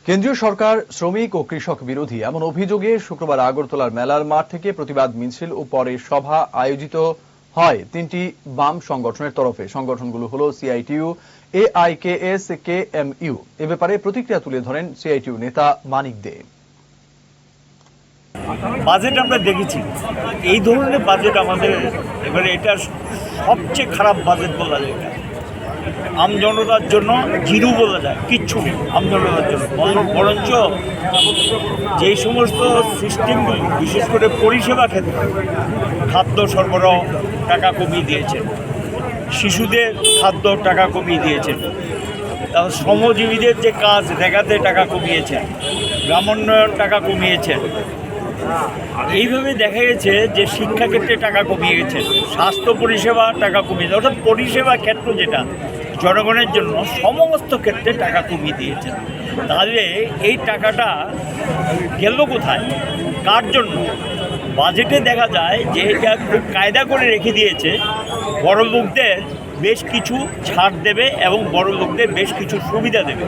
কেন্দ্রীয় সরকার শ্রমিক ও কৃষক বিরোধী এমন অভিযোগে শুক্রবার আগরতলার মেলার মাঠ থেকে প্রতিবাদ মিছিল ও পরে সভা আয়োজিত হয় তিনটি বাম সংগঠনের তরফে। সংগঠনগুলো হলো সিআইটিইউ, এআইকেএস, কেএমইউ। এ ব্যাপারে প্রতিক্রিয়া তুলে ধরেন সিআইটিইউ নেতা মানিক দে। বাজেট আমরা দেখেছি, এই ধরনের বাজেট আমাদের এবারে এটা সবচেয়ে খারাপ বাজেট বলা যায়। আমজনতার জন্য জিরো বলা যায়, কিচ্ছু নেই আমজনতার জন্য। বরঞ্চ যেই সমস্ত সিস্টেমগুলি বিশেষ করে পরিষেবা ক্ষেত্রে খাদ্য সরবরাহ টাকা কমিয়ে দিয়েছেন, শিশুদের খাদ্য টাকা কমিয়ে দিয়েছেন, তারপর শ্রমজীবীদের যে কাজ দেখাতে টাকা কমিয়েছেন, গ্রামোন্নয়ন টাকা কমিয়েছেন। এইভাবে দেখা গেছে যে শিক্ষাক্ষেত্রে টাকা কমিয়ে গেছে, স্বাস্থ্য পরিষেবা টাকা কমিয়েছে, অর্থাৎ পরিষেবা ক্ষেত্র যেটা জনগণের জন্য সমস্ত ক্ষেত্রে টাকা কমিয়ে দিয়েছেন। তাহলে এই টাকাটা গেল কোথায়, কার জন্য? বাজেটে দেখা যায় যে এটা খুব কায়দা করে রেখে দিয়েছে, বড় লোকদের বেশ কিছু ছাড় দেবে এবং বড় লোকদের বেশ কিছু সুবিধা দেবে।